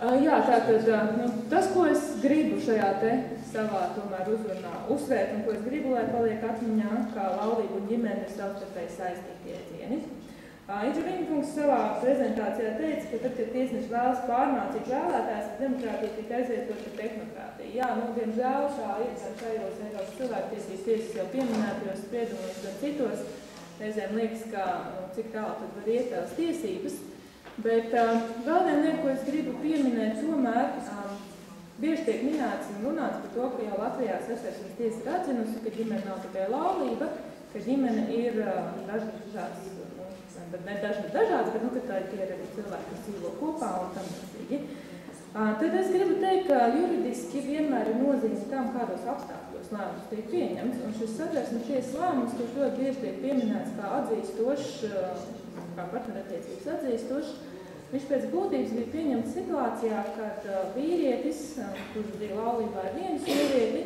Jā, tātad tas, ko es gribu šajā te savā tomēr uzrunā uzsvērt un ko es gribu, lai paliek atmiņā, kā laulība un ģimene ir savstarpēji saistīti jēdzieni. Indra Viņkungs savā prezentācijā teica, ka tad, kad tiesneši vēlas pārmācīt vēlētājs, tad demokrātija tika aizvietot ar tehnokratiju. Jā, diemžēl tā ir gan šajos Eiropas cilvēktiesības tiesas jau pieminētajos spriedumos, gan citos. Reizēm liekas, ka cik tālu tad var iet tās tiesības. Bet vēl viena lieta, ko es gribu pieminēt, tomēr bieži tiek minēts un runāts par to, ka jau Latvijā Satversmes tiesa ir atzinusi, ka ģimene nav tikai laulība, ka ģimene ir dažādas, bet ka tā ir arī cilvēki, kas dzīvo kopā un tam līdzīgi. Tad es gribu teikt, ka juridiski vienmēr ir nozīme tam, kādos apstākļos lēmums tiek pieņemts, un šis Satversmes tiesas lēmums, kurš ļoti bieži tiek pieminēts kā atzīstošs, kā partnerattiecības atzīstošs, viņš pēc būtības bija pieņemts situācijā, kad vīrietis, kurš bija laulībā ar vienu sievieti,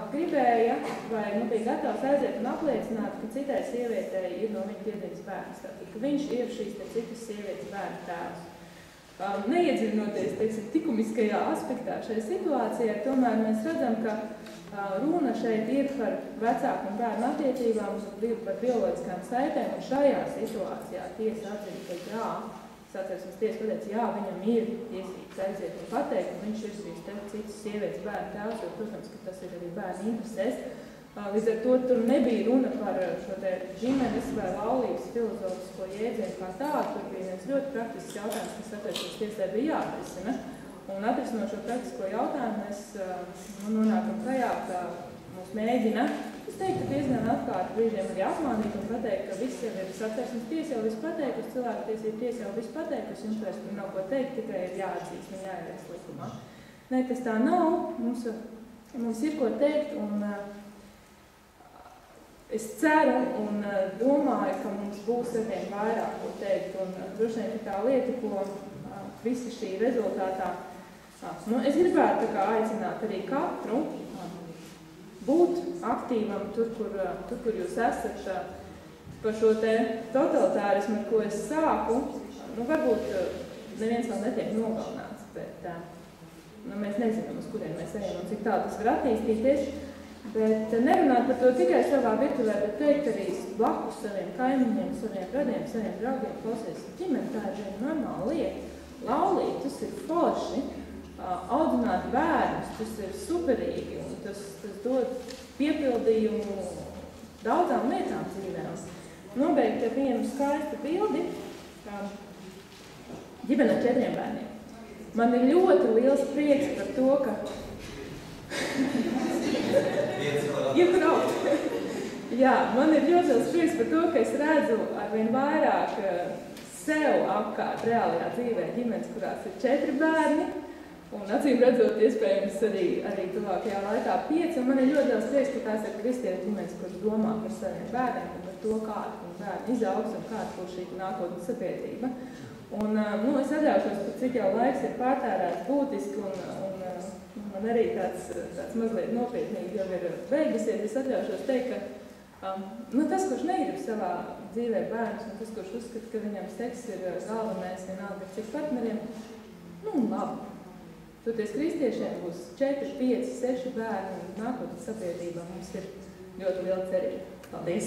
gribēja vai bija gatavs aiziet un apliecināt, ka citai sievietei ir no viņa piedzimis bērns, tātad, ka viņš ir šīs citas sievietes bērnu tēvs. Neiedziļinoties, teiksim, likumiskajā aspektā šai situācijai, tomēr mēs redzam, ka runa šeit ir par vecāku un bērnu attiecībām, par bioloģiskām saitēm, un šajā situācijā tiesa atzina, ka jā, Satversmes tiesa pateica, jā, viņam ir tiesības aiziet un pateikt, ka viņš ir šīs citas sievietes bērnu tēvs, jo, protams, ka tas ir arī bērnu interesēs. Līdz ar to tur nebija runa par šo te ģimenes vai laulības filozofisko jēdzienu kā tādu, tur bija viens ļoti praktisks jautājums, kas Satversmes tiesai bija jāatrisina. Un atrisinot šo praktisko jautājumu, mēs nonākam tajā, ka mums mēģina, es teiktu, ka diezgan atkārt brīžiem arī apmānīt un pateikt, ka viss jau ir Satversmes tiesa jau viss pateikusi, cilvēktiesību tiesa jau viss pateikusi, jums vairs tur nav ko teikt, tikai ir jāatzīst un jāievies likumā. Nē, tas tā nav, mums ir ko teikt, un es ceru un domāju, ka mums būs arvien vairāk ko teikt, un droši vien tā lieta, ko visa šī rezultātā, es gribētu aicināt arī katru būt aktīvam tur, kur jūs esat par šo te totalitārismu, ar ko es sāku. Varbūt neviens vēl netiek nogalināts, bet mēs nezinām, uz kuriem mēs ejam un cik tā tas var attīstīties. Bet nerunāt par to tikai savā virtuvē, bet teikt arī blakus saviem kaimiņiem, saviem radiem, saviem draugiem, klausies, ģimene tā ir viena normāla lieta. Laulīt, tas ir forši, audzināt bērnus, tas ir superīgi un tas dod piepildījumu daudzām lietām dzīvēm. Nobeigt ar vienu skaistu bildi, ģimene ar 4 bērniem. Man ir ļoti liels prieks par to, ka Jā, man ir ļoti liels prieks par to, ka es redzu arvien vairāk sev apkārt reālajā dzīvē ģimenes, kurās ir 4 bērni, un acīm redzot, iespējams arī tuvākajā laikā 5, un man ir ļoti liels prieks, ka tās ir kristiešu ģimenes, kuras domā par saviem bērniem un par to, kāda bērni izaugs un kāda būs šī nākotnes sabiedrība. Un es atļaušos, cik jau laiks ir pārtērēts būtiski, un man arī tāds mazliet nopietnīgi jau ir beigusies. Es atļaušos teikt, ka tas, kurš negrib savā dzīvē bērnus, un tas, kurš uzskata, ka viņam seks ir galvenais, vienalga cik partneriem, labi. Toties kristiešiem būs 4, 5, 6 bērni, un nākotnes sabiedrībā mums ir ļoti liela cerība. Paldies!